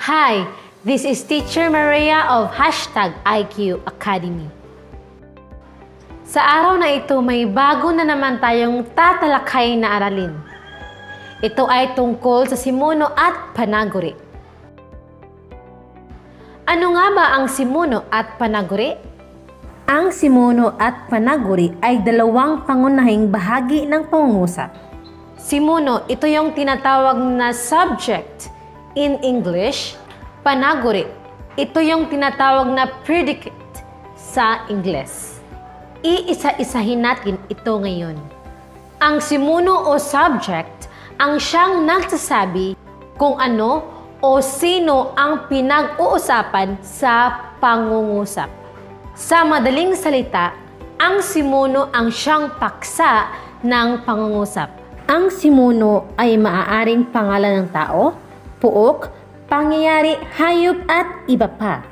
Hi, this is Teacher Maria of #IQ Academy. Sa araw na ito, may bago na naman tayong tatalakay na aralin. Ito ay tungkol sa simuno at panaguri. Ano nga ba ang simuno at panaguri? Ang simuno at panaguri ay dalawang pangunahing bahagi ng pangungusap. Simuno, ito yung tinatawag na subject in English. Panaguri, ito yung tinatawag na predicate sa Ingles. Iisa-isahin natin ito ngayon. Ang simuno o subject ang siyang nagsasabi kung ano o sino ang pinag-uusapan sa pangungusap. Sa madaling salita, ang simuno ang siyang paksa ng pangungusap. Ang simuno ay maaaring pangalan ng tao, puok, pangyayari, hayop at iba pa.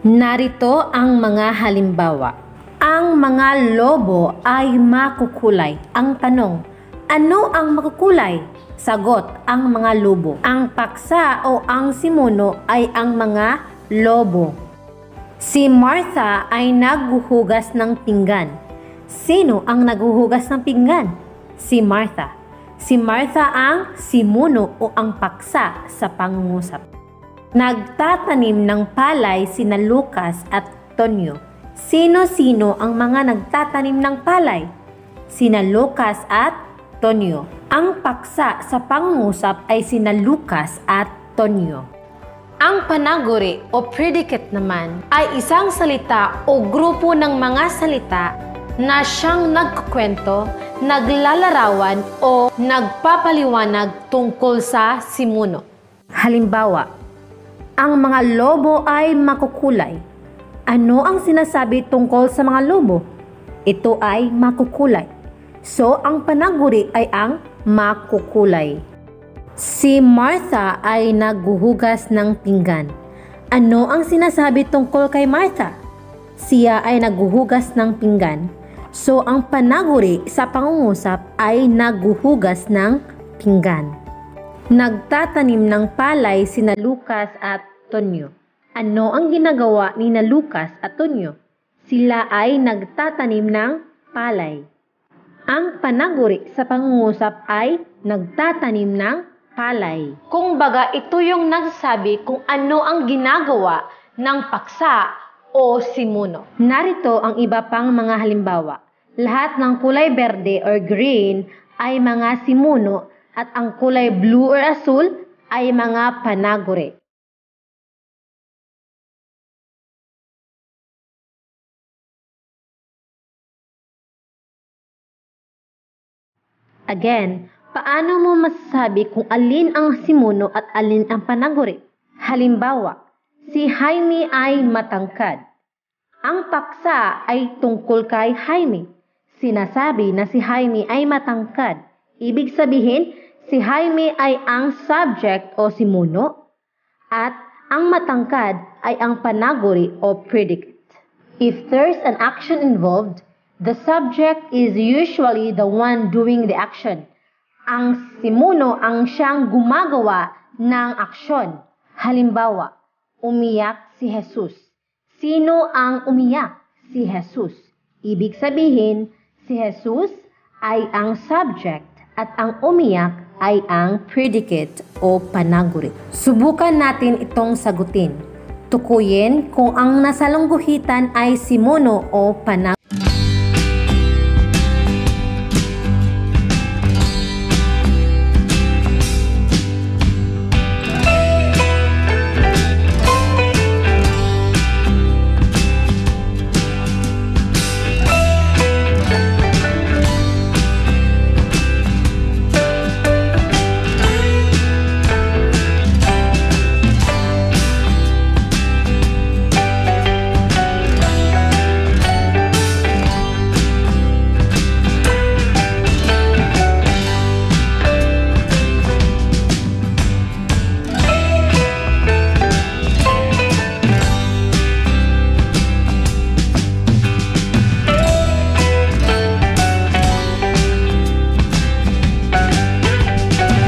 Narito ang mga halimbawa. Ang mga lobo ay makukulay. Ang tanong, ano ang makukulay? Sagot, ang mga lobo. Ang paksa o ang simuno ay ang mga lobo. Si Martha ay naghuhugas ng pinggan. Sino ang naghuhugas ng pinggan? Si Martha. Si Martha ang simuno o ang paksa sa pangungusap. Nagtatanim ng palay sina Lucas at Tonyo. Sino-sino ang mga nagtatanim ng palay? Sina Lucas at Tonyo. Ang paksa sa pangungusap ay sina Lucas at Tonyo. Ang panaguri o predicate naman ay isang salita o grupo ng mga salita na siyang nagkukwento, naglalarawan o nagpapaliwanag tungkol sa simuno. Halimbawa, ang mga lobo ay makukulay. Ano ang sinasabi tungkol sa mga lobo? Ito ay makukulay. So, ang panaguri ay ang makukulay. Si Martha ay naghuhugas ng pinggan. Ano ang sinasabi tungkol kay Martha? Siya ay naghuhugas ng pinggan. So, ang panaguri sa pangungusap ay naghuhugas ng pinggan. Nagtatanim ng palay sina Lucas at Tonyo. Ano ang ginagawa ni Lucas at Tonyo? Sila ay nagtatanim ng palay. Ang panaguri sa pangungusap ay nagtatanim ng palay. Kung baga, ito yung nagsasabi kung ano ang ginagawa ng paksa o simuno. Narito ang iba pang mga halimbawa. Lahat ng kulay berde or green ay mga simuno at ang kulay blue or asul ay mga panaguri. Again, paano mo masasabi kung alin ang simuno at alin ang panaguri? Halimbawa, si Jaime ay matangkad. Ang paksa ay tungkol kay Jaime. Sinasabi na si Jaime ay matangkad. Ibig sabihin, si Jaime ay ang subject o simuno at ang matangkad ay ang panaguri o predicate. If there's an action involved, the subject is usually the one doing the action. Ang simuno ang siyang gumagawa ng aksyon. Halimbawa, umiyak si Jesus. Sino ang umiyak? Si Jesus. Ibig sabihin, si Jesus ay ang subject at ang umiyak ay ang predicate o panaguri. Subukan natin itong sagutin. Tukuyin kung ang nasalungguhitan ay simuno o panaguri.